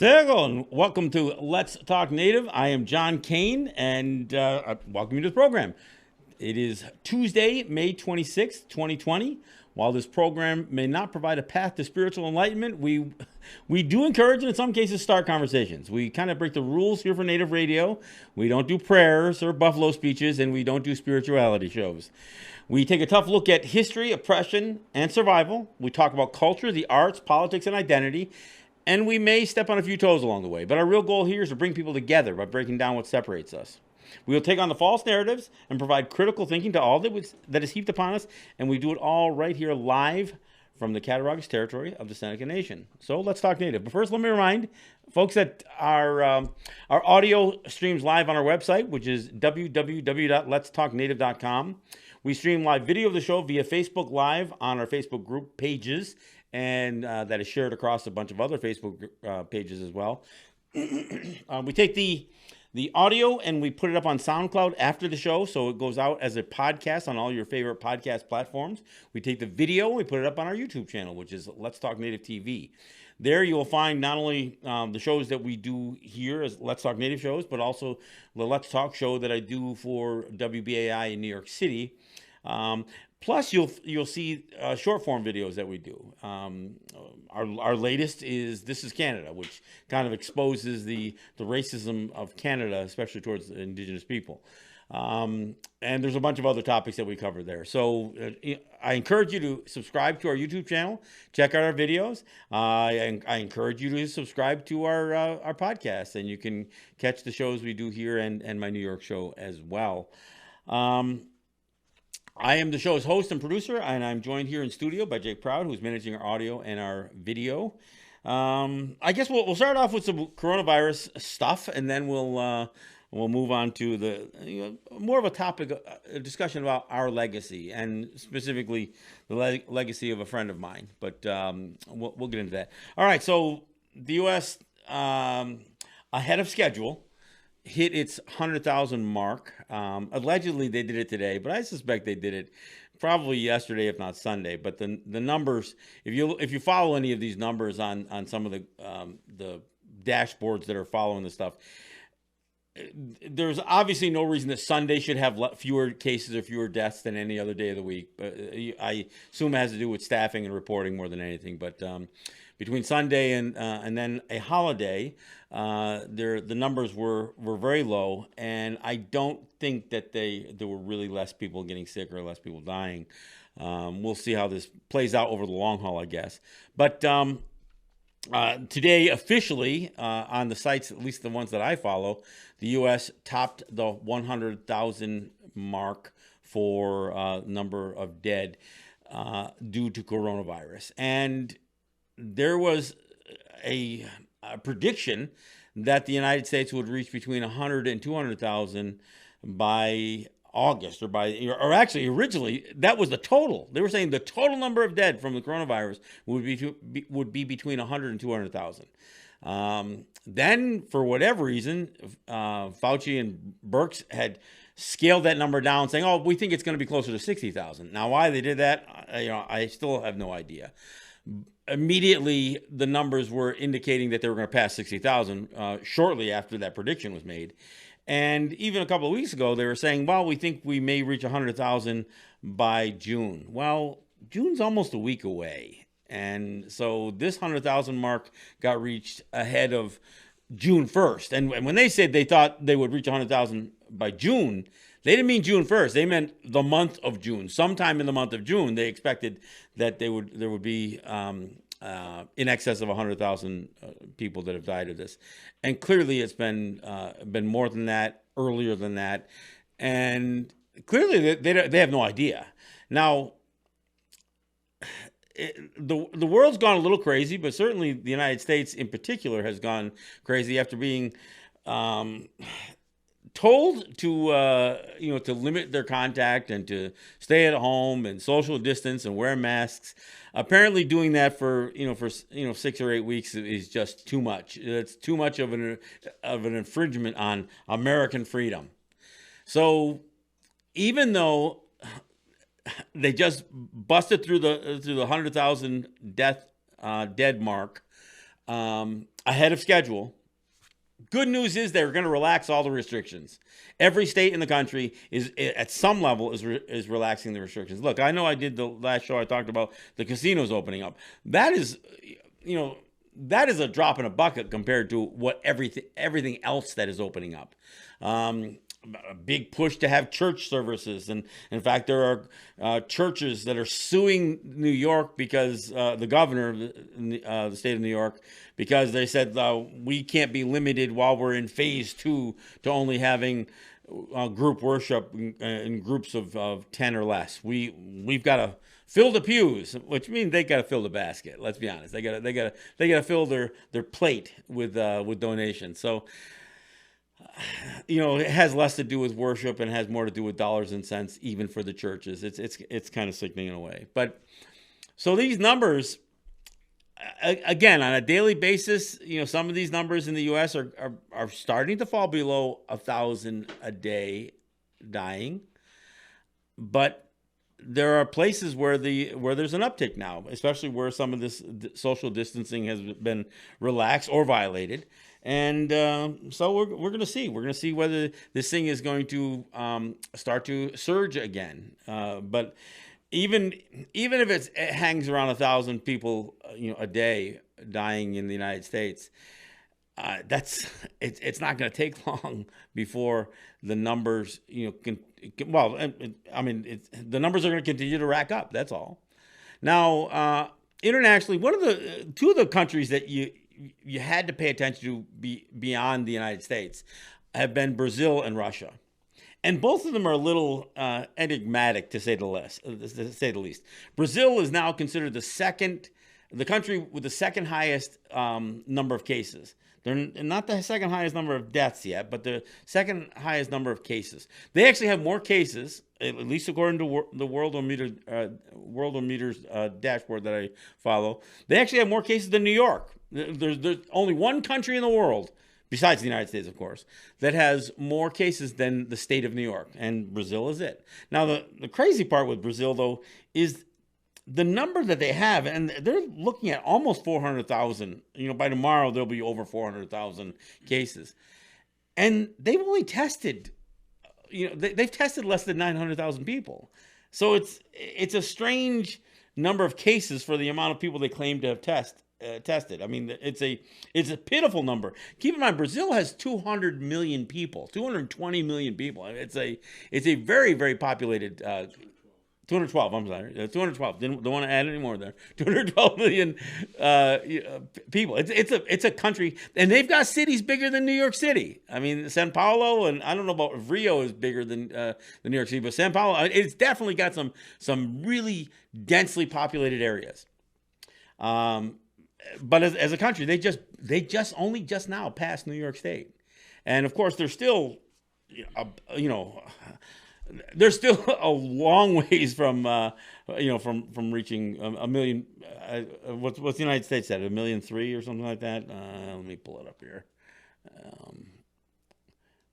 Hello and welcome to Let's Talk Native. I am John Kane and I welcome you to the program. It is Tuesday, May 26th, 2020. While this program may not provide a path to spiritual enlightenment, we do encourage and in some cases start conversations. We kind of break the rules here for Native Radio. We don't do prayers or buffalo speeches, and we don't do spirituality shows. We take a tough look at history, oppression, and survival. We talk about culture, the arts, politics, and identity. And we may step on a few toes along the way. But our real goal here is to bring people together by breaking down what separates us. We will take on the false narratives and provide critical thinking to all that is heaped upon us. And we do it all right here live from the Cattaraugus territory of the Seneca Nation. So let's talk Native. But first, let me remind folks that our audio streams live on our website, which is www.letstalknative.com. We stream live video of the show via Facebook Live on our Facebook group pages, and that is shared across a bunch of other Facebook pages as well. We take the audio and we put it up on SoundCloud after the show, so it goes out as a podcast on all your favorite podcast platforms. We take the video and we put it up on our YouTube channel, which is Let's Talk Native TV. There you will find not only the shows that we do here as Let's Talk Native shows, but also the Let's Talk show that I do for WBAI in New York City. Plus, you'll see short form videos that we do. Our latest is This is Canada, which kind of exposes the racism of Canada, especially towards Indigenous people. And there's a bunch of other topics that we cover there. So I encourage you to subscribe to our YouTube channel, check out our videos. I encourage you to subscribe to our podcast, and you can catch the shows we do here and my New York show as well. I am the show's host and producer, and I'm joined here in studio by Jake Proud, who's managing our audio and our video. I guess we'll start off with some coronavirus stuff, and then we'll move on to the more of a topic, a discussion about our legacy, and specifically the legacy of a friend of mine. But we'll get into that. All right, so the U.S. Ahead of schedule hit its 100,000 mark. Allegedly, they did it today, but I suspect they did it probably yesterday, if not Sunday. But the numbers, if you follow any of these numbers on some of the dashboards that are following the stuff, there's obviously no reason that Sunday should have fewer cases or fewer deaths than any other day of the week. But I assume it has to do with staffing and reporting more than anything. But between Sunday and then a holiday, the numbers were very low, and I don't think that there were really less people getting sick or less people dying. We'll see how this plays out over the long haul, I guess. But today, officially, on the sites, at least the ones that I follow, the U.S. topped the 100,000 mark for number of dead due to coronavirus. And there was a prediction that the United States would reach between 100 and 200,000 by August, or actually originally that was the total. They were saying the total number of dead from the coronavirus would be between 100 and 200,000. Then, for whatever reason, Fauci and Birx had scaled that number down, saying, "Oh, we think it's going to be closer to 60,000." Now, why they did that, I still have no idea. Immediately, the numbers were indicating that they were going to pass 60,000 shortly after that prediction was made. And even a couple of weeks ago, they were saying, well, we think we may reach 100,000 by June. Well, June's almost a week away. And so this 100,000 mark got reached ahead of June 1st. And when they said they thought they would reach 100,000 by June, they didn't mean June 1st. They meant the month of June. Sometime in the month of June, they expected that there would be in excess of 100,000 people that have died of this. And clearly it's been more than that, earlier than that. And clearly they have no idea. Now, the world's gone a little crazy, but certainly the United States in particular has gone crazy after being told to limit their contact and to stay at home and social distance and wear masks. Apparently doing that for 6 or 8 weeks is just too much. It's too much of an infringement on American freedom. So even though they just busted through the 100,000 dead mark, ahead of schedule. Good news is they're going to relax all the restrictions. Every state in the country is, at some level, is relaxing the restrictions. Look, I know I did the last show. I talked about the casinos opening up. That is, that is a drop in a bucket compared to what everything else that is opening up. A big push to have church services, and in fact, there are churches that are suing New York because the governor of the state of New York, because they said we can't be limited while we're in phase 2 to only having group worship in groups of 10 or less. We've got to fill the pews, which means they got to fill the basket. Let's be honest, they got to fill their plate with donations. So, it has less to do with worship and has more to do with dollars and cents, even for the churches. It's kind of sickening in a way. But so these numbers, again, on a daily basis, some of these numbers in the U.S. are starting to fall below 1,000 a day dying. But there are places where there's an uptick now, especially where some of this social distancing has been relaxed or violated. And so we're going to see. We're going to see whether this thing is going to start to surge again. But even if it hangs around 1,000 people, a day dying in the United States, it's not going to take long before the numbers, the numbers are going to continue to rack up. That's all. Now, internationally, two of the countries that you had to pay attention to beyond the United States have been Brazil and Russia. And both of them are a little enigmatic, to say the least. Brazil is now considered the country with the second highest number of cases. They're not the second highest number of deaths yet, but the second highest number of cases. They actually have more cases, at least according to the Worldometer's dashboard that I follow. They actually have more cases than New York. There's only one country in the world, besides the United States, of course, that has more cases than the state of New York, and Brazil is it. Now, the crazy part with Brazil, though, is the number that they have, and they're looking at almost 400,000. By tomorrow, there'll be over 400,000 cases. And they've only tested, they've tested less than 900,000 people. So it's a strange number of cases for the amount of people they claim to have tested. I mean, it's a pitiful number. Keep in mind, Brazil has 200 million people, 220 million people. It's a very, very populated 212, I'm sorry. 212. Don't want to add any more there. 212 million people. It's a country, and they've got cities bigger than New York City. I mean, Sao Paulo, and I don't know about if Rio is bigger than New York City, but Sao Paulo, it's definitely got some really densely populated areas. But as a country, they just only now passed New York State, and of course they're still, there's still a long ways from reaching a million. What's the United States at? 1.3 million or something like that. Let me pull it up here.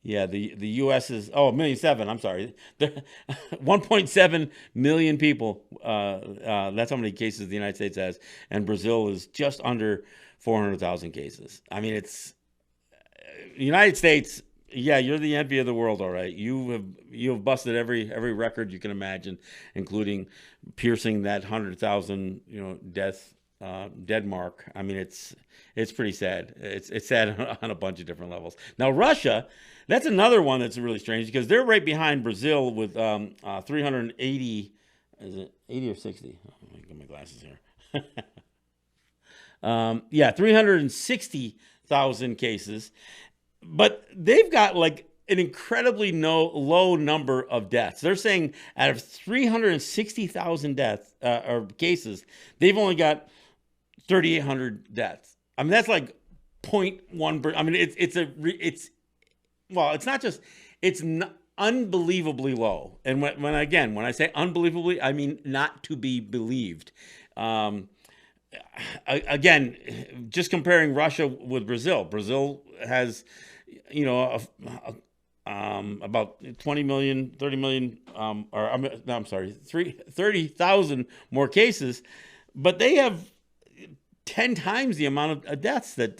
The U.S. is 1.7 million. I'm sorry, 1.7 million people. That's how many cases the United States has, and Brazil is just under 400,000 cases. I mean, it's United States. Yeah, you're the envy of the world, all right. You have busted every record you can imagine, including piercing that 100,000 dead mark. I mean, it's pretty sad. It's sad on a bunch of different levels. Now, Russia, that's another one that's really strange because they're right behind Brazil with 380. Is it 80 or 60? Oh, let me get my glasses here. 360,000 cases. But they've got like an incredibly low number of deaths. They're saying out of 360,000 deaths or cases, they've only got 3,800 deaths. I mean, that's like 0.1%. I mean, it's unbelievably low. And when I say unbelievably, I mean not to be believed. Again, just comparing Russia with Brazil. Brazil has, about 20 million, 30 million, 30,000 more cases, but they have 10 times the amount of deaths that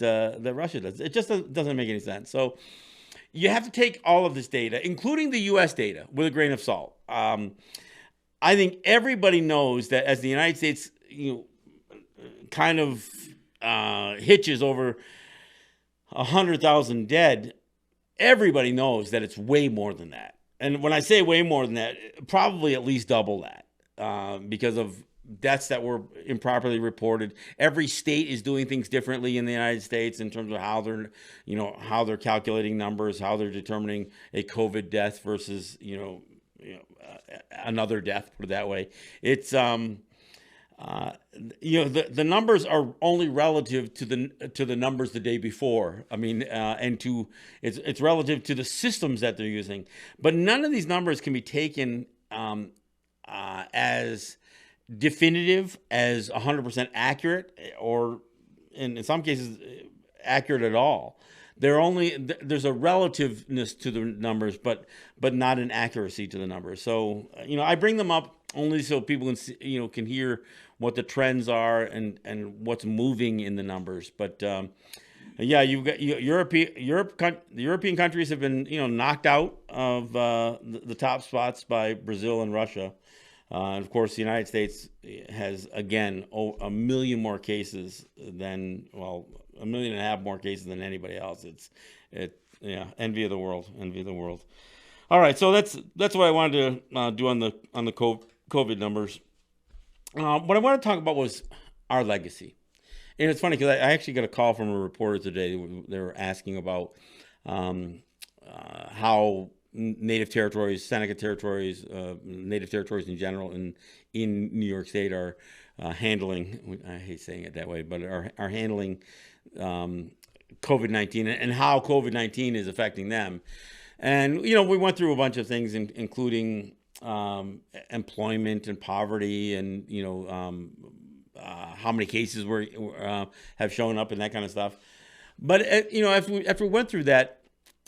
Russia does. It just doesn't make any sense. So you have to take all of this data, including the U.S. data, with a grain of salt. I think everybody knows that as the United States, kind of hitches over 100,000 dead, everybody knows that it's way more than that. And when I say way more than that, probably at least double that, because of deaths that were improperly reported. Every state is doing things differently in the United States in terms of how they're calculating numbers, how they're determining a COVID death versus another death. Put it that way. It's the numbers are only relative to the numbers the day before. I mean, it's relative to the systems that they're using. But none of these numbers can be taken as definitive, as 100% accurate, or in some cases accurate at all. There's a relativeness to the numbers, but not an accuracy to the numbers. So I bring them up only so people can see, can hear what the trends are and what's moving in the numbers. But you've got the European countries have been knocked out of the top spots by Brazil and Russia. And of course, the United States has, again, a million more cases than, well, 1.5 million more cases than anybody else. Envy of the world. All right, so that's what I wanted to do on the COVID numbers. What I want to talk about was our legacy. And it's funny because I actually got a call from a reporter today. They were asking about how Native territories, Seneca territories, Native territories in general in New York State are handling, I hate saying it that way, but are handling COVID-19 and how COVID-19 is affecting them. And, we went through a bunch of things, including employment and poverty and, how many cases have shown up and that kind of stuff. But, after we went through that,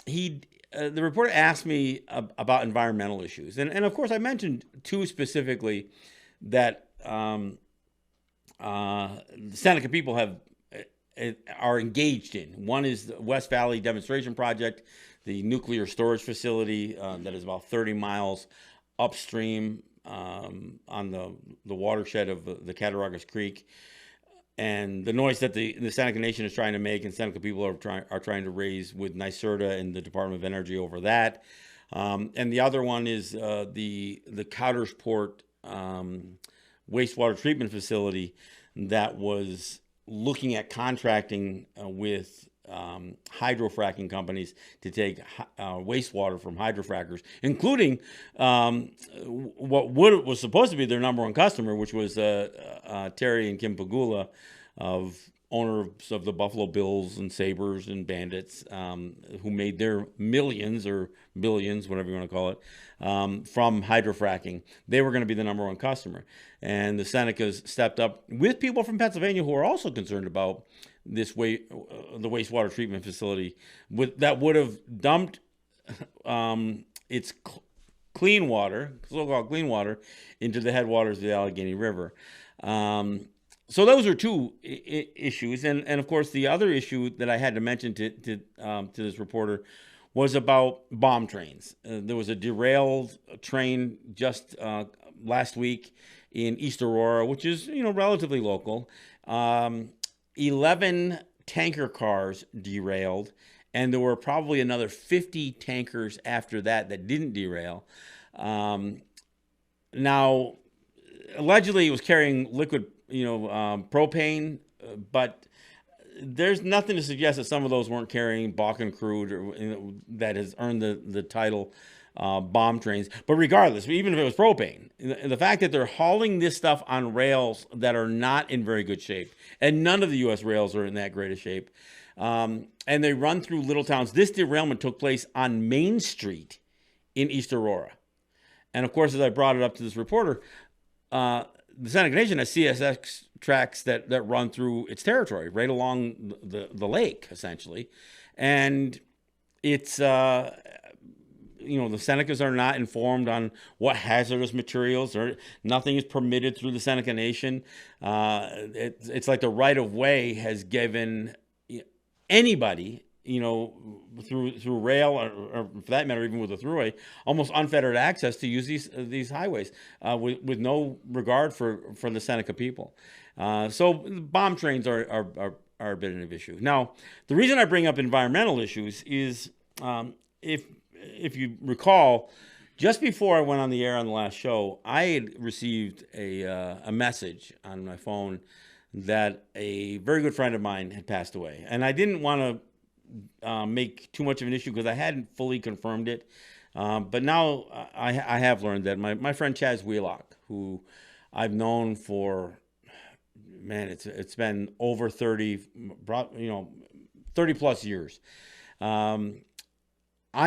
the reporter asked me about environmental issues. And of course, I mentioned two specifically that the Seneca people are engaged in. One is the West Valley Demonstration Project, the nuclear storage facility that is about 30 miles upstream on the watershed of the Cattaraugus Creek. And the noise that the Seneca Nation is trying to make and Seneca people are trying to raise with NYSERDA and the Department of Energy over that. And the other one is the Coudersport wastewater treatment facility that was looking at contracting with hydrofracking companies to take wastewater from hydrofrackers, including what was supposed to be their number one customer, which was Terry and Kim Pagula, owners of the Buffalo Bills and Sabres and Bandits, who made their millions or billions, whatever you want to call it, from hydrofracking. They were going to be the number one customer. And the Senecas stepped up with people from Pennsylvania who are also concerned about the wastewater treatment facility that would have dumped its clean water, so-called clean water, into the headwaters of the Allegheny River. So those are two issues, and of course the other issue that I had to mention to this reporter was about bomb trains. There was a derailed train just last week in East Aurora, which is relatively local. 11 tanker cars derailed, and there were probably another 50 tankers after that didn't derail. Now, allegedly, it was carrying liquid, propane, but there's nothing to suggest that some of those weren't carrying Bakken crude, or that has earned the title bomb trains. But regardless, even if it was propane, the fact that they're hauling this stuff on rails that are not in very good shape, and none of the U.S. rails are in that great a shape, and they run through little towns. This derailment took place on Main Street in East Aurora. And of course, as I brought it up to this reporter, the Seneca Nation has CSX tracks that run through its territory, right along the lake, essentially. And it's the Senecas are not informed on what hazardous materials, or nothing is permitted through the Seneca Nation. It's like the right of way has given anybody, through rail, or for that matter, even with a thruway, almost unfettered access to use these highways, with no regard for the Seneca people. So bomb trains are a bit of an issue. Now, the reason I bring up environmental issues is, if you recall, just before I went on the air on the last show, I had received a message on my phone that a very good friend of mine had passed away. And I didn't want to make too much of an issue because I hadn't fully confirmed it. But now I have learned that my friend Chaz Wheelock, who I've known for, man, it's been over 30 plus years. I'm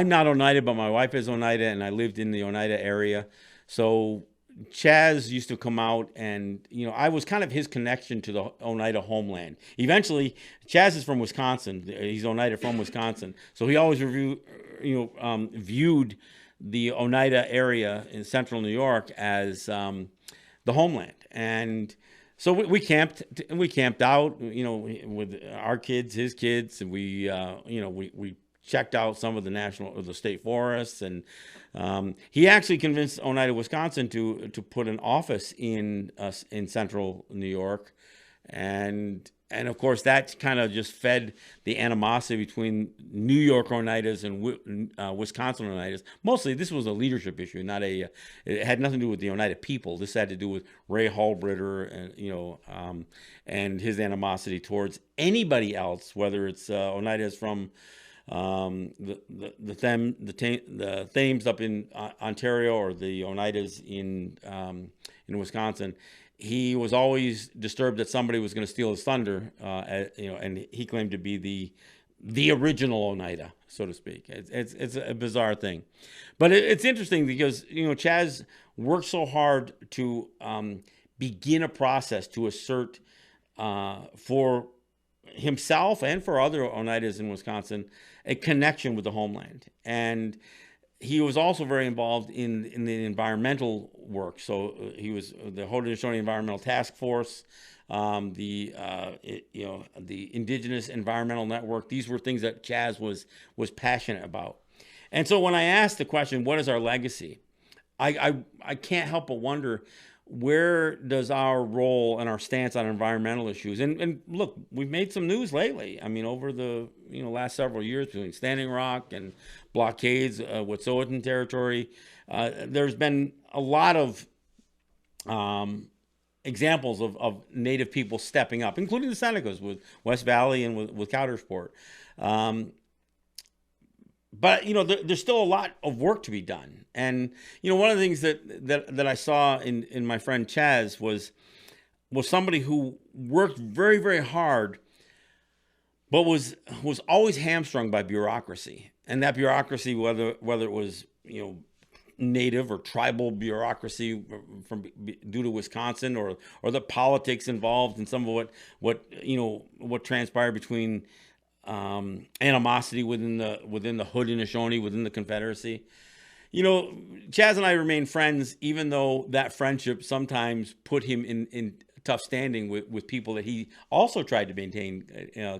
not Oneida, but my wife is Oneida, and I lived in the Oneida area. So Chaz used to come out, and I was kind of his connection to the Oneida homeland. Eventually, Chaz is from Wisconsin. He's Oneida from Wisconsin, so he always viewed the Oneida area in central New York as the homeland. And so we camped out, with our kids, his kids, and we checked out some of the state forests, and he actually convinced Oneida, Wisconsin, to put an office in central New York, and of course that kind of just fed the animosity between New York Oneidas and Wisconsin Oneidas. Mostly, this was a leadership issue, it had nothing to do with the Oneida people. This had to do with Ray Hallbritter and and his animosity towards anybody else, whether it's Oneidas from the Thames up in Ontario, or the Oneidas in Wisconsin. He was always disturbed that somebody was going to steal his thunder, and he claimed to be the original Oneida, so to speak. It's a bizarre thing, but it's interesting because Chaz worked so hard to begin a process to assert for himself and for other Oneidas in Wisconsin a connection with the homeland. And he was also very involved in the environmental work. So he was the Haudenosaunee Environmental Task Force, the Indigenous Environmental Network. These were things that Chaz was passionate about. And so when I asked the question, what is our legacy? I can't help but wonder, where does our role and our stance on environmental issues, and look, we've made some news lately. I mean, over the last several years, between Standing Rock and blockades, Wet'suwet'en territory, there's been a lot of examples of Native people stepping up, including the Senecas with West Valley and with Coudersport. But there's still a lot of work to be done, and one of the things that I saw in my friend Chaz was somebody who worked very, very hard, but was always hamstrung by bureaucracy, and that bureaucracy, whether it was Native or tribal bureaucracy due to Wisconsin, or the politics involved in some of what transpired between animosity within the Haudenosaunee, within the Confederacy. Chaz and I remain friends, even though that friendship sometimes put him in tough standing with people that he also tried to maintain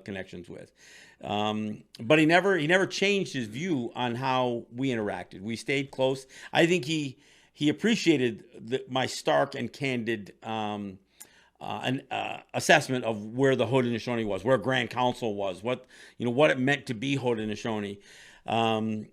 connections with. But he never changed his view on how we interacted. We stayed close. I think he appreciated my stark and candid assessment of where the Haudenosaunee was, where Grand Council was, what it meant to be Haudenosaunee. And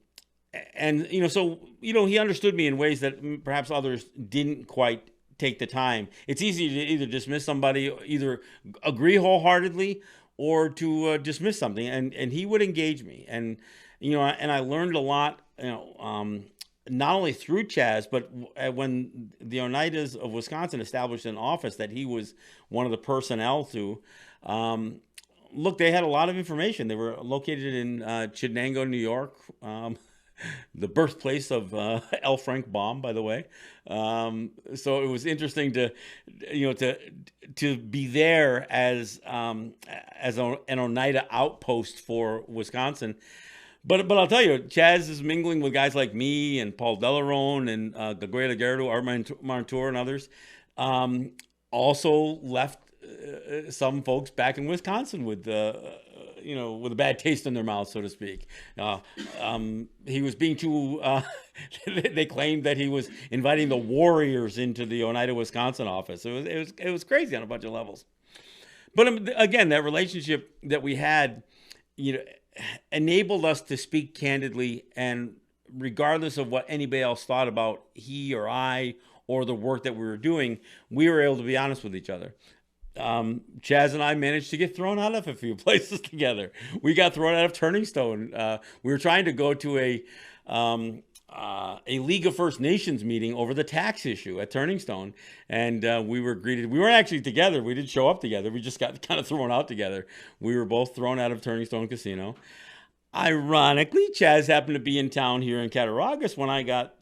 so he understood me in ways that perhaps others didn't quite take the time. It's easy to either dismiss somebody, either agree wholeheartedly, or to dismiss something, and he would engage me, and and I learned a lot, not only through Chaz, but when the Oneidas of Wisconsin established an office that he was one of the personnel to. Look, they had a lot of information. They were located in Chenango, New York, the birthplace of L. Frank Baum, by the way. So it was interesting to be there as an Oneida outpost for Wisconsin. But I'll tell you, Chaz is mingling with guys like me and Paul Delarone and Gabriela Gerardo, Art Montour, and others. Um, Also left some folks back in Wisconsin with with a bad taste in their mouth, so to speak. Uh, he was being too. They claimed that he was inviting the Warriors into the Oneida, Wisconsin office. It was crazy on a bunch of levels. But again, that relationship that we had, you know, enabled us to speak candidly, and regardless of what anybody else thought about he or I or the work that we were doing, we were able to be honest with each other. Chaz and I managed to get thrown out of a few places together. We got thrown out of Turning Stone. We were trying to go to a League of First Nations meeting over the tax issue at Turning Stone, and we were greeted. We weren't actually together. We didn't show up together. We just got kind of thrown out together. We were both thrown out of Turning Stone Casino. Ironically, Chaz happened to be in town here in Cattaraugus when I got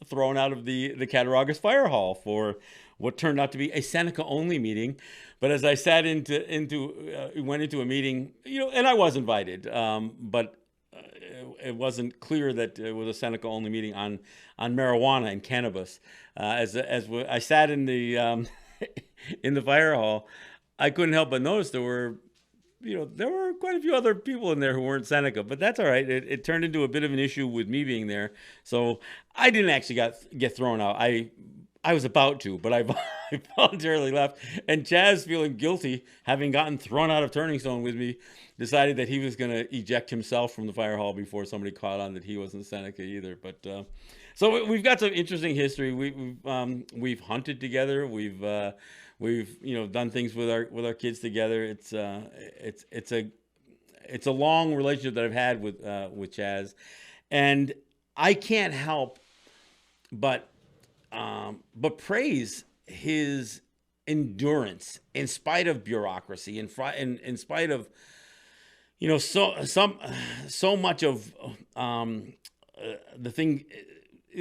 thrown out of the Cattaraugus Fire Hall for what turned out to be a Seneca only meeting. But as I sat went into a meeting, and I was invited, but it wasn't clear that it was a Seneca only meeting on marijuana and cannabis. I sat in the in the fire hall, I couldn't help but notice there were quite a few other people in there who weren't Seneca, but that's all right. It turned into a bit of an issue with me being there, so I didn't actually get thrown out. I was about to, but I voluntarily left. And Chaz, feeling guilty, having gotten thrown out of Turning Stone with me, decided that he was going to eject himself from the fire hall before somebody caught on that he wasn't Seneca either. But so we've got some interesting history. We've hunted together. We've done things with our kids together. It's a long relationship that I've had with Chaz, and I can't help but praise his endurance in spite of bureaucracy, in spite of so much of the thing.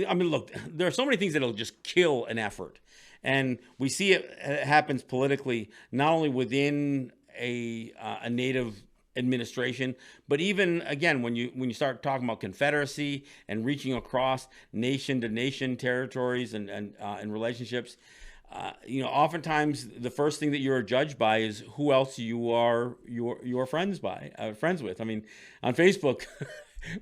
I mean, look, there are so many things that'll just kill an effort, and we see it happens politically, not only within a native administration, but even again when you start talking about confederacy and reaching across nation to nation territories and relationships, oftentimes the first thing that you're judged by is who else you are friends with. I mean, on Facebook,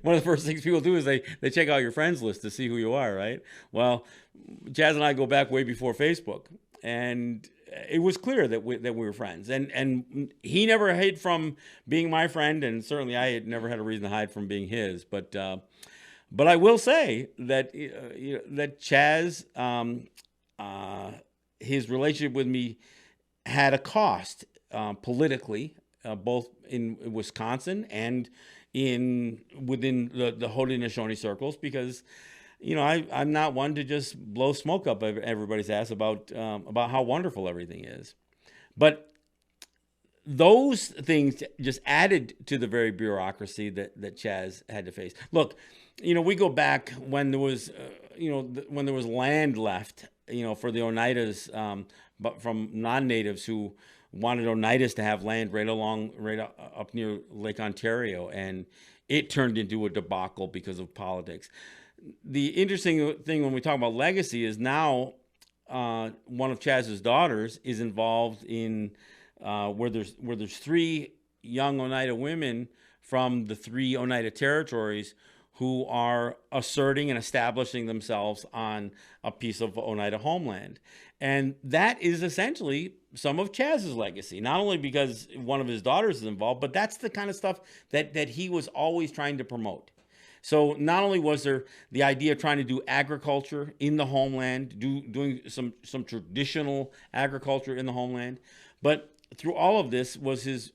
one of the first things people do is they check out your friends list to see who you are, right? Well, Chaz and I go back way before Facebook, and it was clear that we were friends, and he never hid from being my friend, and certainly I had never had a reason to hide from being his. But I will say that that Chaz, his relationship with me had a cost politically, both in Wisconsin and within the Haudenosaunee circles, because I'm not one to just blow smoke up everybody's ass about how wonderful everything is. But those things just added to the very bureaucracy that Chaz had to face. Look, we go back when there was when there was land left, for the Oneidas, but from non-natives who wanted Oneidas to have land right up near Lake Ontario, and it turned into a debacle because of politics. The interesting thing when we talk about legacy is now one of Chaz's daughters is involved in where there's three young Oneida women from the three Oneida territories who are asserting and establishing themselves on a piece of Oneida homeland. And that is essentially some of Chaz's legacy, not only because one of his daughters is involved, but that's the kind of stuff that he was always trying to promote. So not only was there the idea of trying to do agriculture in the homeland, doing some traditional agriculture in the homeland, but through all of this was his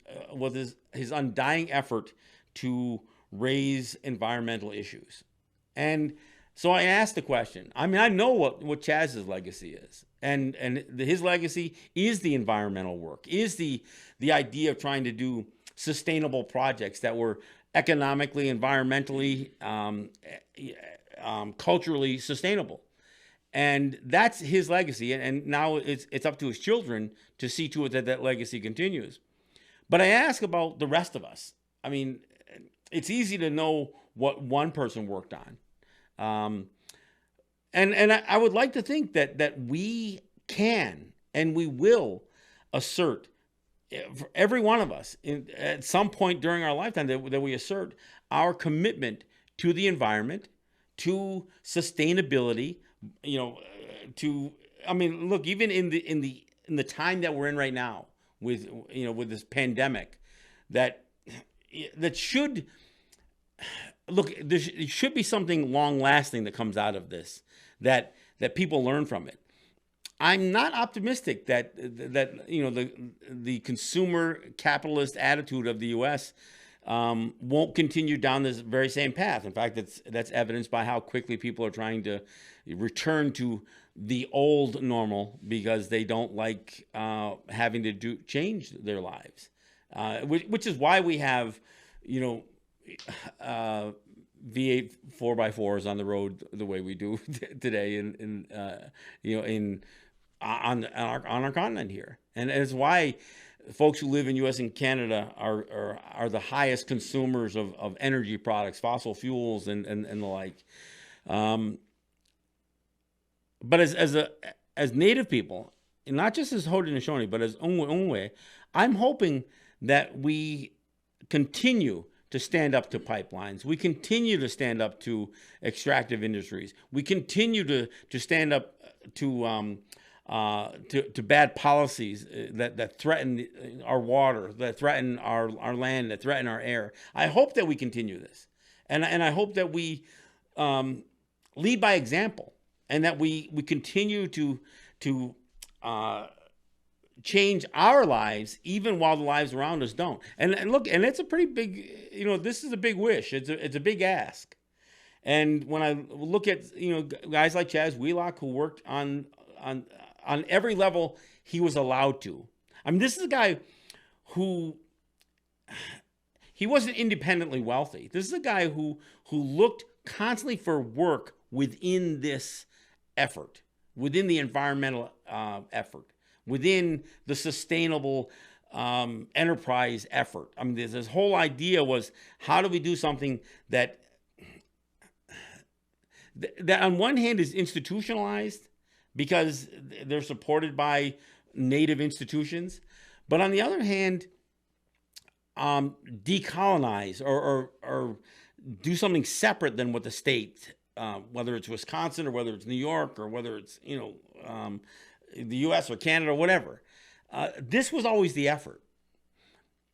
undying effort to raise environmental issues. And so I asked the question. I mean, I know what Chaz's legacy is. And his legacy is the environmental work, is the idea of trying to do sustainable projects that were economically, environmentally, culturally sustainable. And that's his legacy. And now it's up to his children to see to it that legacy continues. But I ask about the rest of us. I mean, it's easy to know what one person worked on. Um, and I would like to think that we can and we will assert, for every one of us at some point during our lifetime, that we assert our commitment to the environment, to sustainability, to, I mean, look, even in the time that we're in right now with, with this pandemic, that should look, there should be something long lasting that comes out of this, that people learn from it. I'm not optimistic that the consumer capitalist attitude of the U.S. Won't continue down this very same path. In fact, that's evidenced by how quickly people are trying to return to the old normal because they don't like having to change their lives, which is why we have, V8 4x4s on the road the way we do today, on our continent here, and it's why folks who live in U.S. and Canada are the highest consumers of energy products, fossil fuels, and the like. But as Native people, and not just as Haudenosaunee, but as Ongwe, I'm hoping that we continue to stand up to pipelines. We continue to stand up to extractive industries. We continue to stand up to bad policies that threaten our water, that threaten our land, that threaten our air. I hope that we continue this, and I hope that we lead by example, and that we continue to change our lives even while the lives around us don't. And look, and it's a pretty big, this is a big wish. It's a big ask. And when I look at, guys like Chaz Wheelock, who worked on every level he was allowed to. I mean, this is a guy who, he wasn't independently wealthy. This is a guy who looked constantly for work within this effort, within the environmental effort, within the sustainable enterprise effort. I mean, this whole idea was, how do we do something that on one hand is institutionalized because they're supported by native institutions, but on the other hand, decolonize or do something separate than what the state, whether it's Wisconsin or whether it's New York or whether it's the U.S. or Canada or whatever. This was always the effort.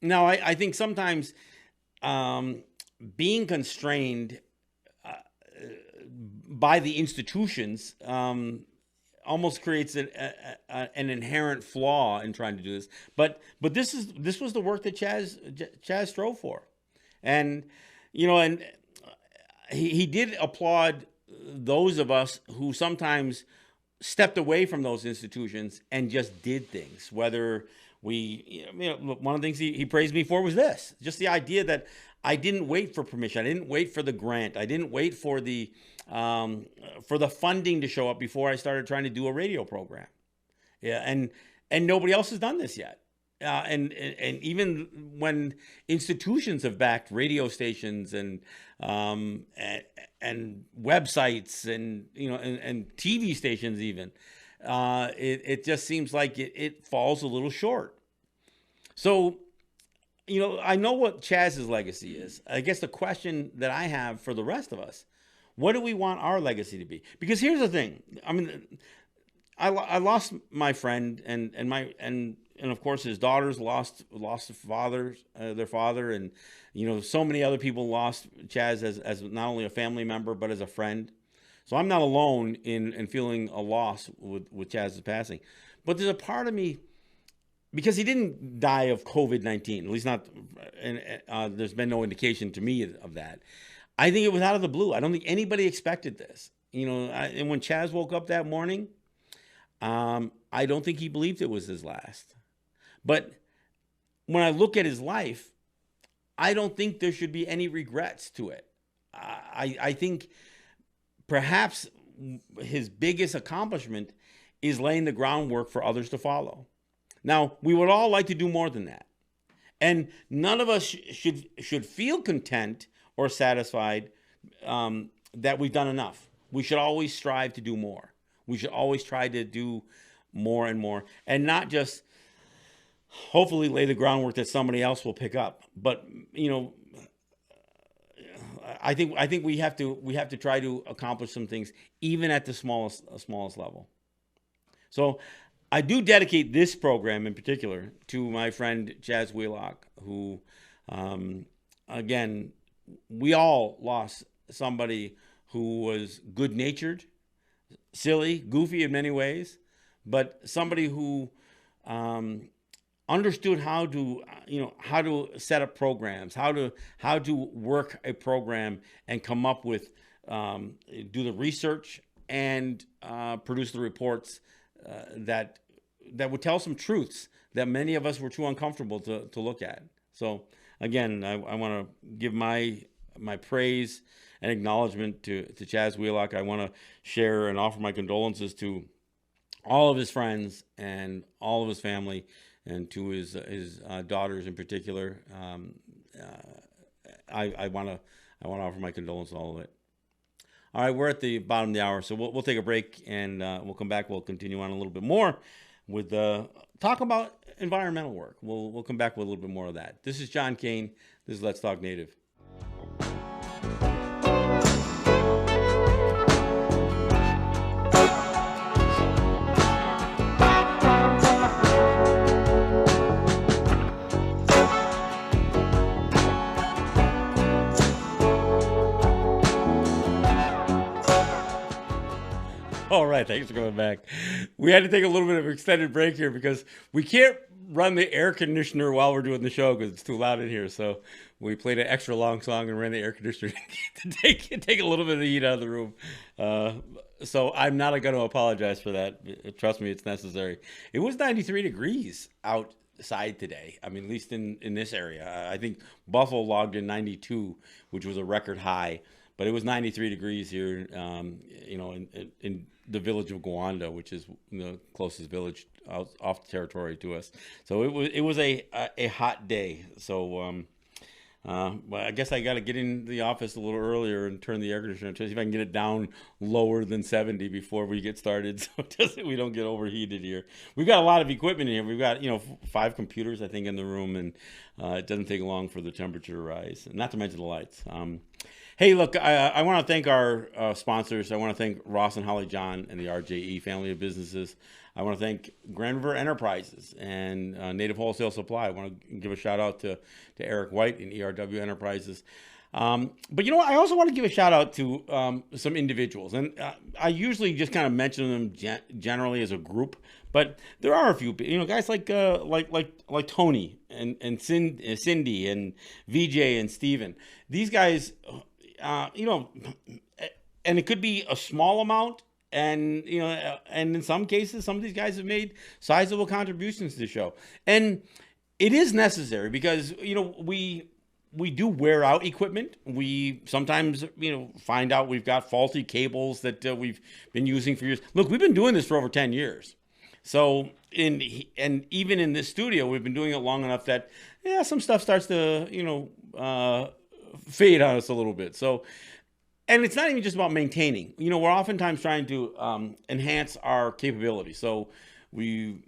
Now, I think sometimes being constrained by the institutions almost creates an inherent flaw in trying to do this. But this was the work that Chaz strove for, and and he did applaud those of us who sometimes stepped away from those institutions and just did things. Whether we, one of the things he praised me for was this: just the idea that I didn't wait for permission, I didn't wait for the grant, I didn't wait for the funding to show up before I started trying to do a radio program. Yeah, and nobody else has done this yet. And even when institutions have backed radio stations and websites and and TV stations even, it just seems like it falls a little short. So, I know what Chaz's legacy is. I guess the question that I have for the rest of us: what do we want our legacy to be? Because here's the thing. I mean, I lost my friend, and of course his daughters lost their father, and so many other people lost Chaz as not only a family member but as a friend. So I'm not alone in feeling a loss with Chaz's passing. But there's a part of me, because he didn't die of COVID-19, at least not, and there's been no indication to me of that. I think it was out of the blue. I don't think anybody expected this. And when Chaz woke up that morning, I don't think he believed it was his last. But when I look at his life, I don't think there should be any regrets to it. I think perhaps his biggest accomplishment is laying the groundwork for others to follow. Now, we would all like to do more than that. And none of us should feel content or satisfied that we've done enough. We should always strive to do more. We should always try to do more and more, and not just hopefully lay the groundwork that somebody else will pick up. But I think we have to try to accomplish some things even at the smallest level. So I do dedicate this program in particular to my friend Chaz Wheelock, who, again, we all lost somebody who was good-natured, silly, goofy in many ways, but somebody who understood how to set up programs, how to work a program and come up with, do the research and produce the reports that would tell some truths that many of us were too uncomfortable to look at. So again, I want to give my praise and acknowledgement to Chaz Wheelock. I want to share and offer my condolences to all of his friends and all of his family, and to his daughters in particular. I want to offer my condolences to all of it. All right, we're at the bottom of the hour, so we'll take a break, and we'll come back. We'll continue on a little bit more with talk about environmental work. We'll come back with a little bit more of that. This is John Kane. This is Let's Talk Native. All right, thanks for coming back. We had to take a little bit of an extended break here because we can't run the air conditioner while we're doing the show because it's too loud in here. So we played an extra long song and ran the air conditioner to take a little bit of the heat out of the room. So I'm not going to apologize for that. Trust me, it's necessary. It was 93 degrees outside today. I mean, at least in this area. I think Buffalo logged in 92, which was a record high. But it was 93 degrees here, in the village of Gowanda, which is the closest village off the territory to us. So it was a hot day. So but I guess I got to get in the office a little earlier and turn the air conditioner to see if I can get it down lower than 70 before we get started, so we don't get overheated here. We've got a lot of equipment in here. We've got 5 computers I think in the room, and it doesn't take long for the temperature to rise. Not to mention the lights. Hey, look, I want to thank our sponsors. I want to thank Ross and Holly John and the RJE family of businesses. I want to thank Grand River Enterprises and Native Wholesale Supply. I want to give a shout out to Eric White and ERW Enterprises. But I also want to give a shout out to some individuals. And I usually just kind of mention them generally as a group. But there are a few, guys like Tony and Cindy and VJ and Steven. These guys, and it could be a small amount, and and in some cases, some of these guys have made sizable contributions to the show, and it is necessary because we do wear out equipment. We sometimes find out we've got faulty cables that we've been using for years. Look, we've been doing this for over 10 years. So and even in this studio, we've been doing it long enough that some stuff starts to fade on us a little bit. So, and it's not even just about maintaining. We're oftentimes trying to enhance our capability. So we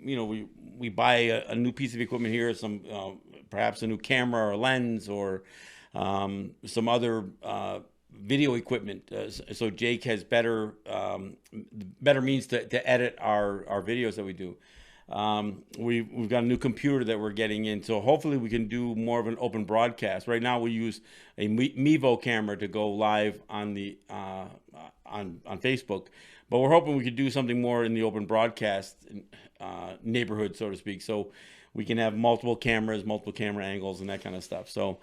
buy a new piece of equipment here, some perhaps a new camera or lens or some other video equipment. So Jake has better means to edit our videos that we do. We've got a new computer that we're getting in, so hopefully we can do more of an open broadcast. Right now we use a Mevo camera to go live on the on Facebook, but we're hoping we could do something more in the open broadcast neighborhood, so to speak. So we can have multiple cameras, multiple camera angles, and that kind of stuff. So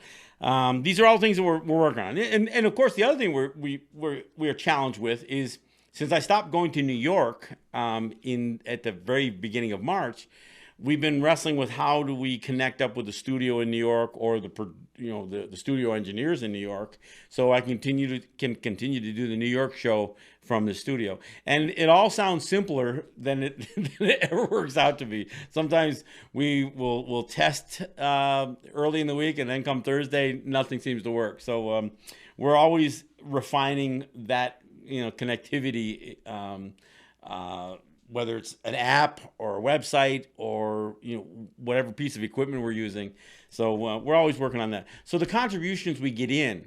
these are all things that we're working on. And of course, the other thing we're challenged with is, since I stopped going to New York at the very beginning of March, we've been wrestling with how do we connect up with the studio in New York or the studio engineers in New York, so I can continue to do the New York show from the studio. And it all sounds simpler than it, than it ever works out to be. Sometimes we'll test early in the week, and then come Thursday, nothing seems to work. So we're always refining that connectivity. Whether it's an app or a website or whatever piece of equipment we're using. So we're always working on that. So the contributions we get in,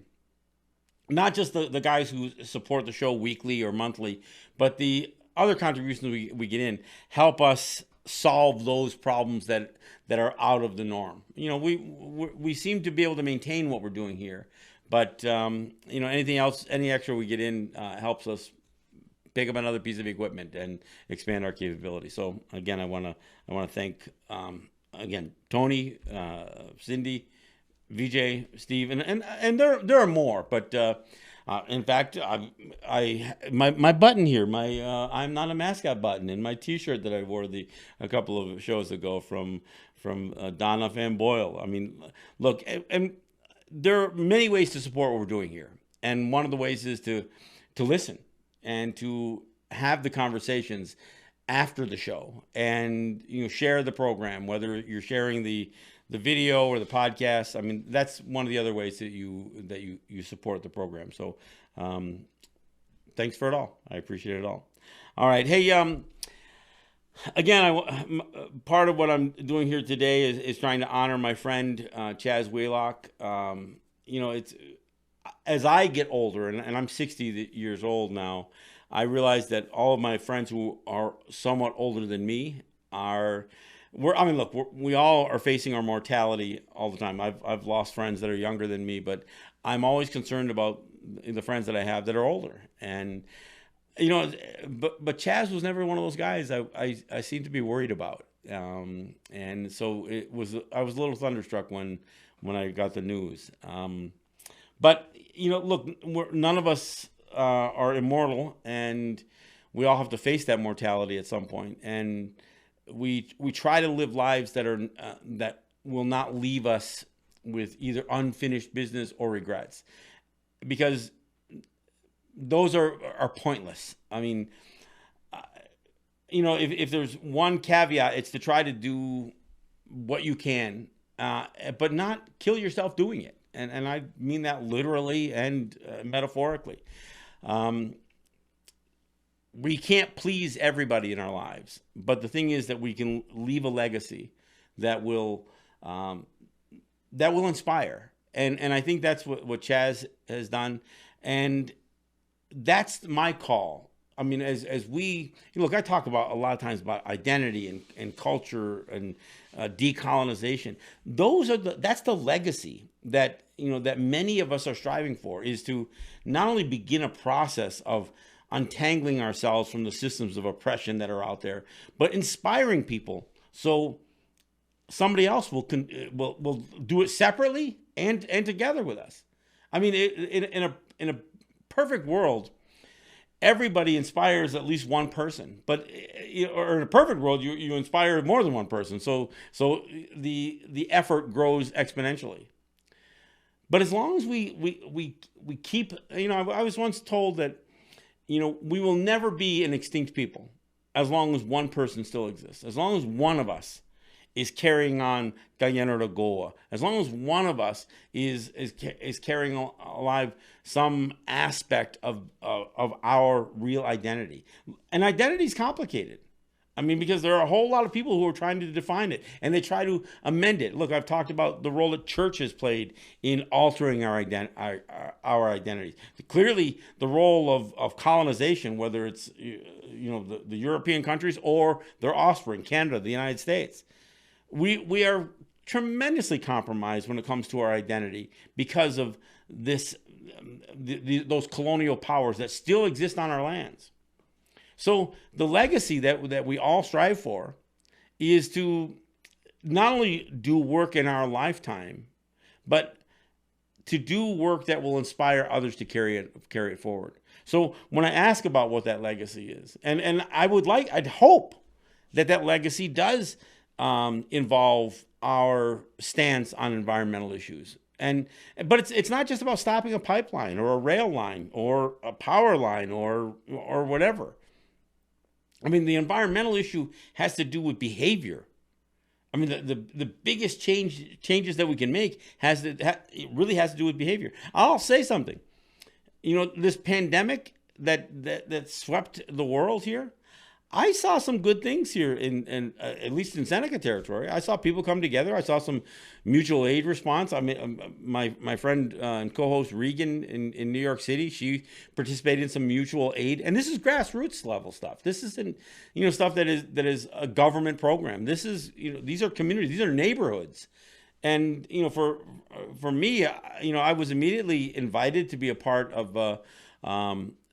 not just the guys who support the show weekly or monthly, but the other contributions we get in help us solve those problems that are out of the norm. We seem to be able to maintain what we're doing here, but anything else, any extra we get in helps us pick up another piece of equipment and expand our capability. So again, I want to thank again Tony, Cindy, VJ, Steve, and there are more. But in fact, my button here, my I'm not a mascot button in my T-shirt that I wore a couple of shows ago from Donna Van Boyle. I mean, look, and there are many ways to support what we're doing here, and one of the ways is to listen and to have the conversations after the show, and share the program, whether you're sharing the video or the podcast. I mean, that's one of the other ways that you support the program. So thanks for it all. I appreciate it all. All right. Hey, again, part of what I'm doing here today is trying to honor my friend Chaz Wheelock. It's as I get older, and I'm 60 years old now, I realize that all of my friends who are somewhat older than me we all are facing our mortality all the time. I've lost friends that are younger than me, but I'm always concerned about the friends that I have that are older. And but Chaz was never one of those guys I seem to be worried about. And so I was a little thunderstruck when I got the news. But look, none of us are immortal, and we all have to face that mortality at some point. And we try to live lives that will not leave us with either unfinished business or regrets, because those are pointless. I mean, if there's one caveat, it's to try to do what you can, but not kill yourself doing it. And I mean that literally and metaphorically. We can't please everybody in our lives, but the thing is that we can leave a legacy that will inspire. And I think that's what Chaz has done. And that's my call. I mean, as we look, I talk about a lot of times about identity and culture and decolonization. That's the legacy that that many of us are striving for, is to not only begin a process of untangling ourselves from the systems of oppression that are out there, but inspiring people so somebody else will do it separately and together with us. I mean, in a perfect world, everybody inspires at least one person, but or in a perfect world, you inspire more than one person. So the effort grows exponentially. But as long as we keep, I was once told that, we will never be an extinct people as long as one person still exists. As long as one of us is carrying on Guyana to Goa, as long as one of us is carrying alive some aspect of our real identity. And identity is complicated. I mean, because there are a whole lot of people who are trying to define it, and they try to amend it. Look, I've talked about the role that church has played in altering our identities. Clearly, the role of colonization, whether it's the European countries or their offspring, Canada, the United States, we are tremendously compromised when it comes to our identity because of those colonial powers that still exist on our lands. So the legacy that we all strive for is to not only do work in our lifetime, but to do work that will inspire others to carry it forward. So when I ask about what that legacy is, and I'd hope that legacy does involve our stance on environmental issues. But it's not just about stopping a pipeline or a rail line or a power line or whatever. I mean, the environmental issue has to do with behavior. I mean, the biggest changes that we can make it really has to do with behavior. I'll say something. This pandemic that swept the world here, I saw some good things here in at least in Seneca territory. I saw people come together. I saw some mutual aid response. I mean, my friend and co-host Regan in New York City, she participated in some mutual aid, and this is grassroots level stuff. This isn't stuff that is a government program. This is these are communities, these are neighborhoods, and for me, I was immediately invited to be a part of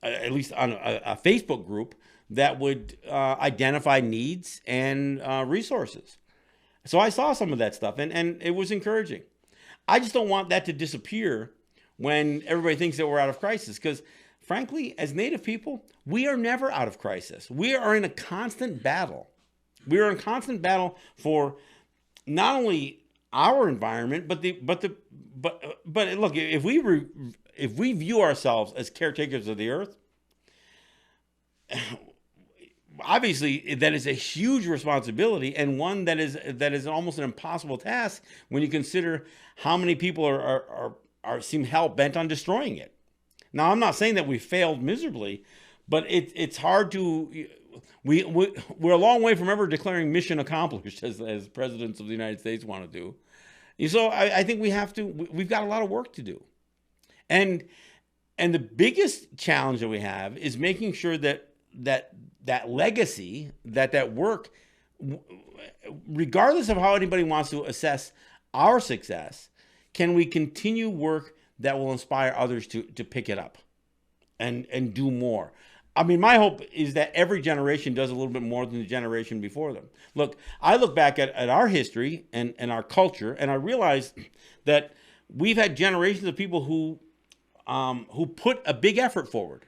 at least on a Facebook group that would identify needs and resources. So I saw some of that stuff, and it was encouraging. I just don't want that to disappear when everybody thinks that we're out of crisis, because frankly, as Native people, we are never out of crisis. We are in a constant battle. We are in constant battle for not only our environment, but look, if we view ourselves as caretakers of the earth, obviously that is a huge responsibility, and one that is almost an impossible task when you consider how many people seem hell-bent on destroying it. Now, I'm not saying that we failed miserably, but it's hard to we're a long way from ever declaring mission accomplished as presidents of the United States want to do. So I think we've got a lot of work to do, and the biggest challenge that we have is making sure that legacy, that work, regardless of how anybody wants to assess our success, can we continue work that will inspire others to pick it up and do more? I mean, my hope is that every generation does a little bit more than the generation before them. Look, I look back at our history and our culture, and I realize that we've had generations of people who put a big effort forward.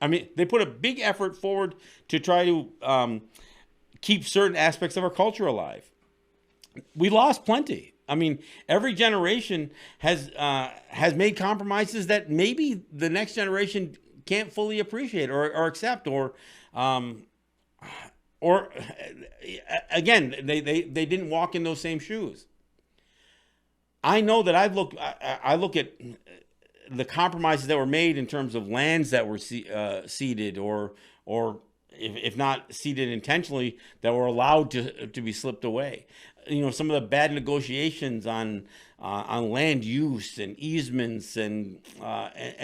I mean, they put a big effort forward to try to keep certain aspects of our culture alive. We lost plenty. I mean, every generation has made compromises that maybe the next generation can't fully appreciate or accept, or again, they didn't walk in those same shoes. I know that I look at the compromises that were made in terms of lands that were ceded, or if not ceded intentionally, that were allowed to be slipped away. Some of the bad negotiations on land use and easements and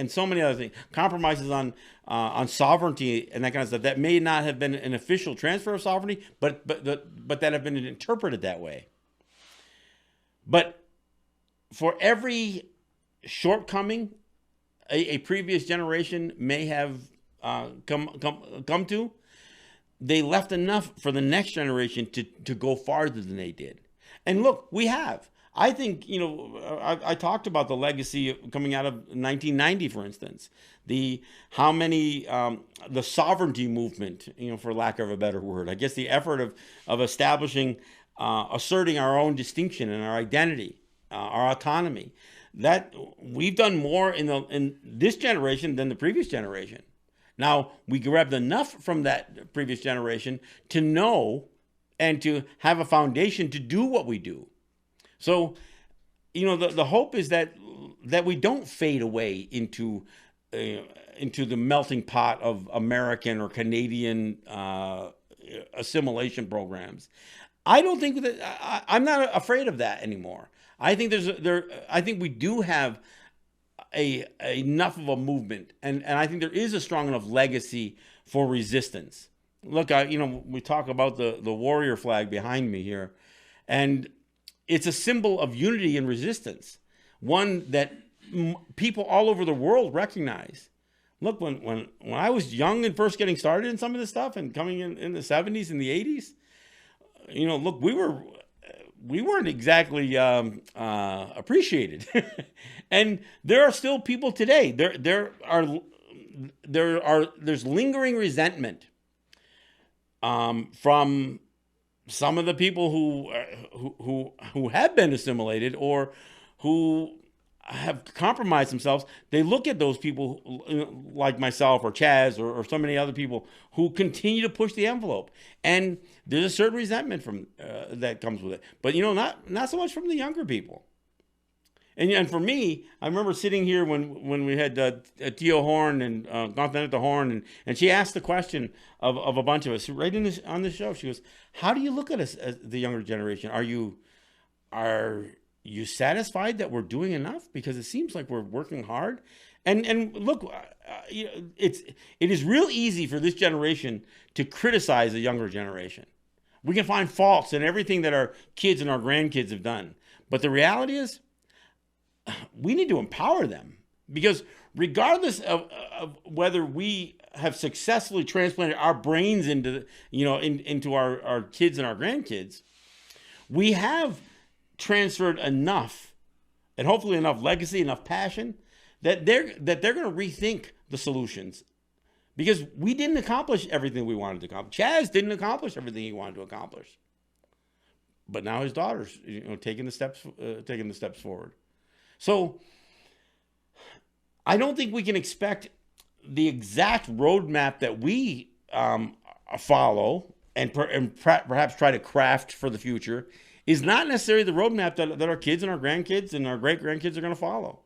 so many other things, compromises on sovereignty and that kind of stuff that may not have been an official transfer of sovereignty, but that have been interpreted that way. But for every shortcoming a previous generation may have come to, they left enough for the next generation to go farther than they did. And look, we have. I think, I talked about the legacy coming out of 1990, for instance, the sovereignty movement, for lack of a better word, I guess the effort of establishing, asserting our own distinction and our identity, our autonomy. That we've done more in this generation than the previous generation. Now, we grabbed enough from that previous generation to know and to have a foundation to do what we do. So, the hope is that we don't fade away into the melting pot of American or Canadian assimilation programs. I don't think that I'm not afraid of that anymore. I think I think we do have enough of a movement, and I think there is a strong enough legacy for resistance. Look, we talk about the warrior flag behind me here, and it's a symbol of unity and resistance, one that people all over the world recognize. Look, when I was young and first getting started in some of this stuff and coming in the 70s and the 80s, look, we weren't exactly appreciated, and there are still people today. There's lingering resentment from some of the people who have been assimilated or who have compromised themselves, they look at those people like myself or Chaz or so many other people who continue to push the envelope, and there's a certain resentment from that comes with it. But not so much from the younger people. And for me, I remember sitting here when we had Theo Horn and Gontanetta Horn, and she asked the question of a bunch of us right on the show. She goes, "How do you look at us as the younger generation? Are you satisfied that we're doing enough? Because it seems like we're working hard." And look, it is real easy for this generation to criticize the younger generation. We can find faults in everything that our kids and our grandkids have done, but the reality is, we need to empower them, because regardless of whether we have successfully transplanted our brains into into our kids and our grandkids, we have transferred enough, and hopefully enough legacy, enough passion, that they're going to rethink the solutions, because we didn't accomplish everything we wanted to accomplish. Chaz didn't accomplish everything he wanted to accomplish, but now his daughter's taking the steps forward. So I don't think we can expect the exact roadmap that we follow and perhaps try to craft for the future is not necessarily the roadmap that our kids and our grandkids and our great-grandkids are going to follow.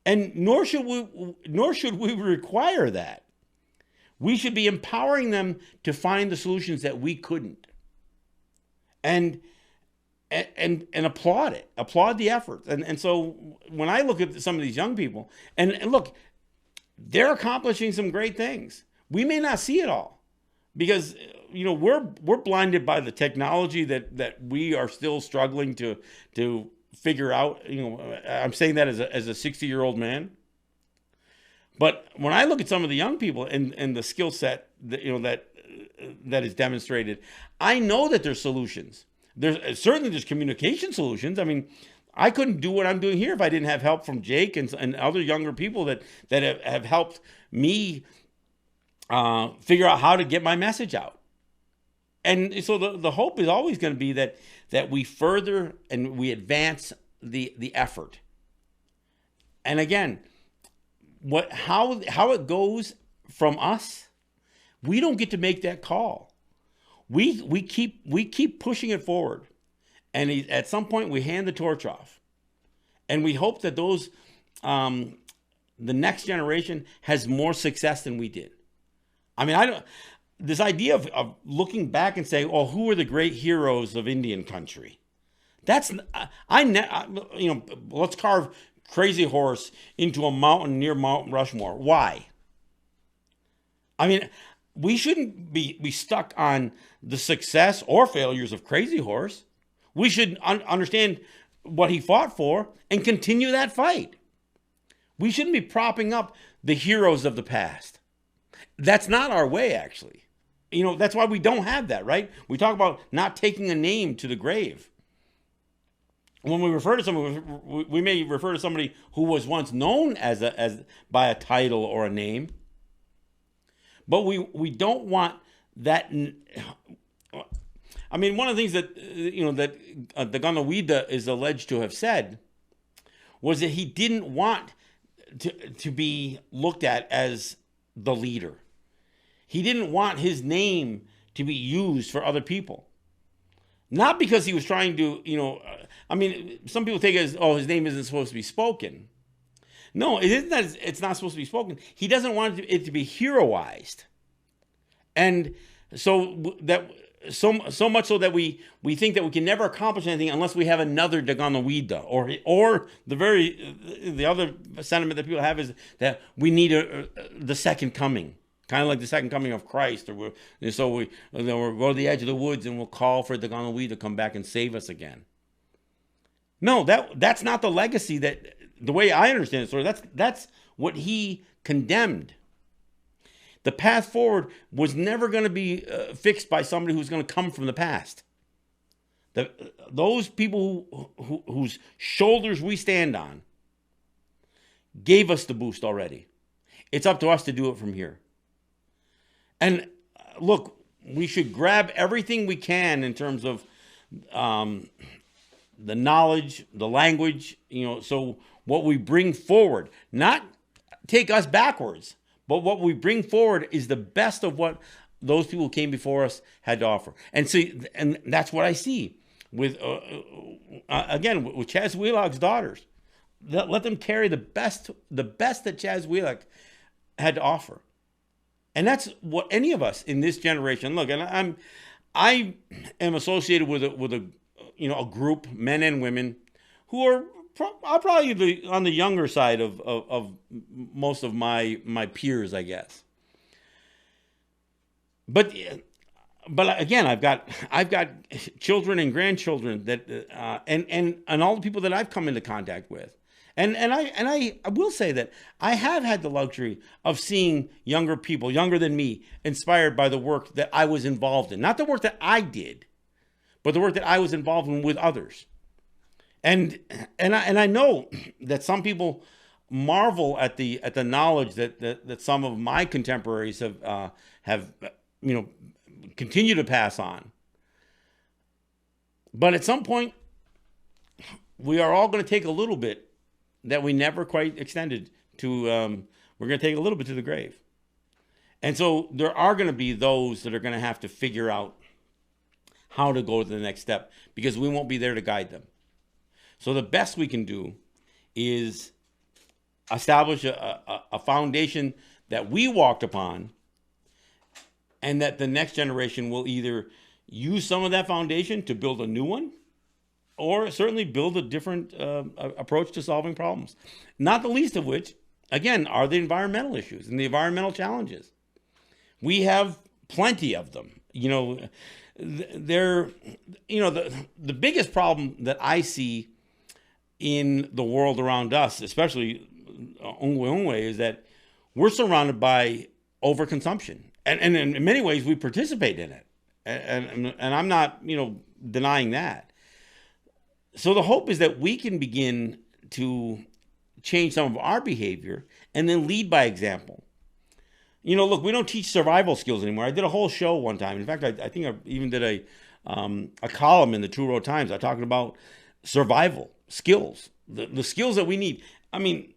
And nor should we require that. We should be empowering them to find the solutions that we couldn't. And applaud it, applaud the effort. And so when I look at some of these young people, and look, they're accomplishing some great things. We may not see it all, because we're blinded by the technology that we are still struggling to figure out. I'm saying that as a 60-year-old man. But when I look at some of the young people and the skill set that is demonstrated, I know that there's solutions. There's communication solutions. I mean, I couldn't do what I'm doing here if I didn't have help from Jake and other younger people that have helped me figure out how to get my message out. And so the hope is always going to be that we further and we advance the effort. And again, how it goes from us, we don't get to make that call. We keep pushing it forward, and at some point we hand the torch off, and we hope that the next generation has more success than we did. I mean, this idea of looking back and saying, "Oh, who were the great heroes of Indian country?" Let's carve Crazy Horse into a mountain near Mount Rushmore. Why? I mean, we shouldn't be stuck on the success or failures of Crazy Horse. We should understand what he fought for and continue that fight. We shouldn't be propping up the heroes of the past. That's not our way, actually. That's why we don't have that, right? We talk about not taking a name to the grave. When we refer to somebody, we may refer to somebody who was once known as by a title or a name. But we don't want that. I mean, one of the things that the Ganawida is alleged to have said was that he didn't want to be looked at as the leader. He didn't want his name to be used for other people. Not because he was trying to, I mean, some people take it as, oh, his name isn't supposed to be spoken. No, it isn't that it's not supposed to be spoken. He doesn't want it to be heroized. And so so much so that we think that we can never accomplish anything unless we have another Daganawida, or the other sentiment that people have is that we need the second coming, kind of like the second coming of Christ, we'll go to the edge of the woods and we'll call for Daganawida to come back and save us again. No, that's not the legacy the way I understand the story. That's what he condemned. The path forward was never going to be fixed by somebody who's going to come from the past. Those people whose shoulders we stand on gave us the boost already. It's up to us to do it from here. And look, we should grab everything we can in terms of the knowledge, the language, so what we bring forward, not take us backwards, but what we bring forward is the best of what those people who came before us had to offer. And see, and that's what I see with, again, with Chaz Wheelock's daughters. Let them carry the best that Chaz Wheelock had to offer. And that's what any of us in this generation, look, and I am associated with a group, men and women, who are probably on the younger side of most of my peers, I guess. But again, I've got children and grandchildren that and all the people that I've come into contact with. And I will say that I have had the luxury of seeing younger people, younger than me, inspired by the work that I was involved in. Not the work that I did, but the work that I was involved in with others. And I know that some people marvel at the knowledge that some of my contemporaries have continue to pass on. But at some point, we are all going to take a little bit that we never quite extended to, we're going to take a little bit to the grave. And so there are going to be those that are going to have to figure out how to go to the next step, because we won't be there to guide them. So the best we can do is establish a foundation that we walked upon, and that the next generation will either use some of that foundation to build a new one, or certainly build a different approach to solving problems. Not the least of which, again, are the environmental issues and the environmental challenges. We have plenty of them. The biggest problem that I see in the world around us, especially Ongwe, is that we're surrounded by overconsumption. And in many ways, we participate in it. And I'm not, denying that. So the hope is that we can begin to change some of our behavior and then lead by example. Look, we don't teach survival skills anymore. I did a whole show one time. In fact, I think I even did a column in the Two Road Times. I talked about survival skills, the skills that we need. I mean,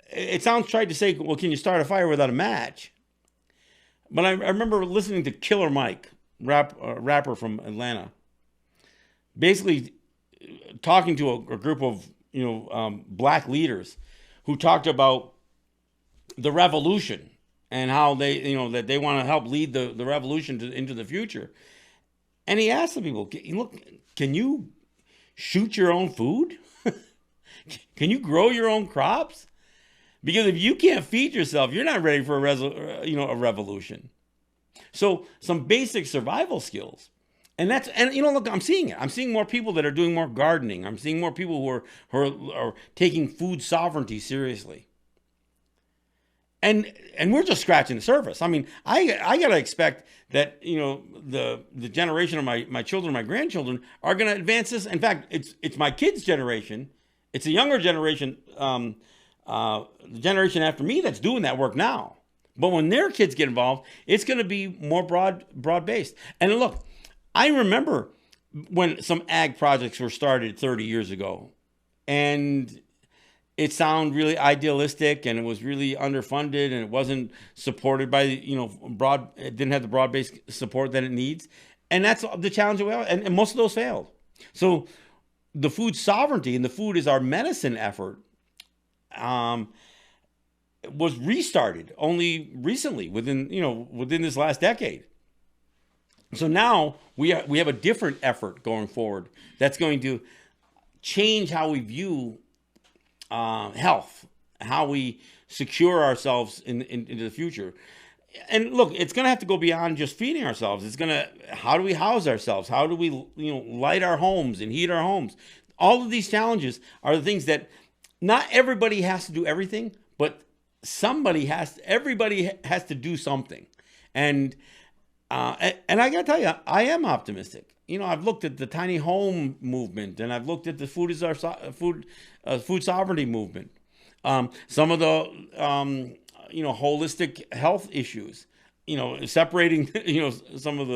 it sounds trite to say, well, can you start a fire without a match? But I remember listening to Killer Mike, rapper from Atlanta, basically talking to a group of black leaders who talked about the revolution and how they that they want to help lead the revolution into the future. And he asked the people, look, can you shoot your own food? Can you grow your own crops? Because if you can't feed yourself, you're not ready for a revolution. So some basic survival skills. And look, I'm seeing it. I'm seeing more people that are doing more gardening. I'm seeing more people who are taking food sovereignty seriously. And we're just scratching the surface. I mean, I gotta expect that the generation of my children, my grandchildren are gonna advance this. In fact, it's my kids' generation. It's a younger generation, the generation after me, that's doing that work now. But when their kids get involved, it's gonna be more broad based. And look, I remember when some ag projects were started 30 years ago, and it sounded really idealistic, and it was really underfunded, and it wasn't supported by it didn't have the broad-based support that it needs, and that's the challenge that we have, and most of those failed. So the food sovereignty and the food is our medicine effort was restarted only recently within this last decade. So now we have a different effort going forward that's going to change how we view health, how we secure ourselves into the future. And look, it's going to have to go beyond just feeding ourselves. How do we house ourselves? How do we light our homes and heat our homes? All of these challenges are the things that not everybody has to do everything, but everybody has to do something. And I got to tell you, I am optimistic. I've looked at the tiny home movement, and I've looked at the food sovereignty movement. Some of the holistic health issues. separating, some of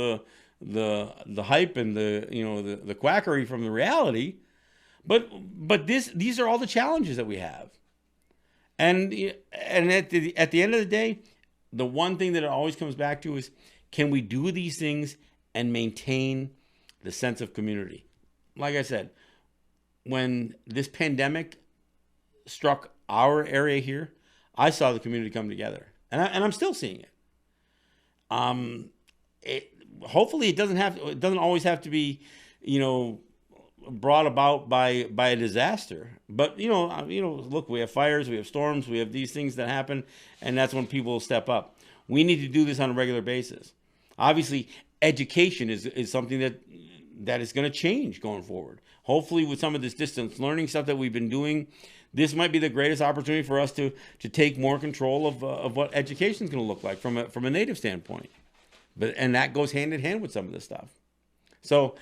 the hype and the quackery from the reality. But these are all the challenges that we have. And at the end of the day, the one thing that it always comes back to is, can we do these things and maintain the sense of community? Like I said, when this pandemic struck our area here, I saw the community come together, and I'm still seeing it. Hopefully, it doesn't always have to be, brought about by a disaster. But look, we have fires, we have storms, we have these things that happen, and that's when people will step up. We need to do this on a regular basis. Obviously, education is something that is going to change going forward. Hopefully, with some of this distance learning stuff that we've been doing, this might be the greatest opportunity for us to take more control of what education is going to look like from a native standpoint. And that goes hand in hand with some of this stuff. So,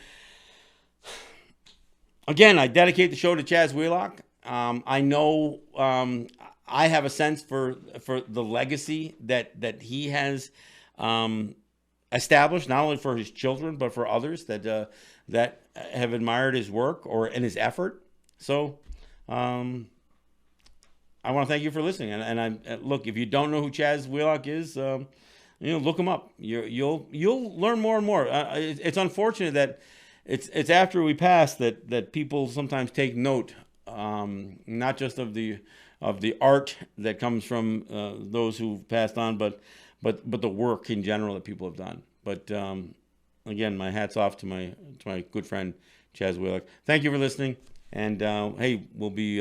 again, I dedicate the show to Chaz Wheelock. I know I have a sense for the legacy that he has established, not only for his children but for others that have admired his work and his effort. So, I want to thank you for listening. And look, if you don't know who Chaz Wheelock is, look him up. You'll learn more and more. It's unfortunate that it's after we pass that people sometimes take note, not just of the art that comes from those who've passed on, but the work in general that people have done. But again, my hat's off to my good friend Chaz Wheelock. Thank you for listening. And hey, we'll be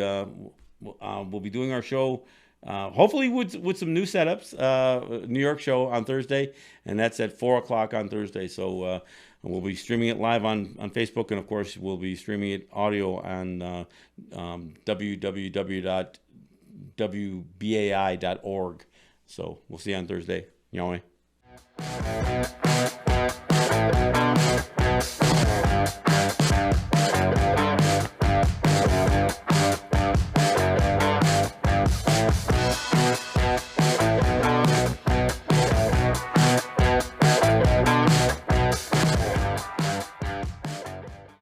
doing our show. Hopefully with some new setups, New York show on Thursday, and that's at 4:00 on Thursday. So we'll be streaming it live on Facebook, and of course we'll be streaming it audio on www.wbai.org. So we'll see you on Thursday. Yahweh.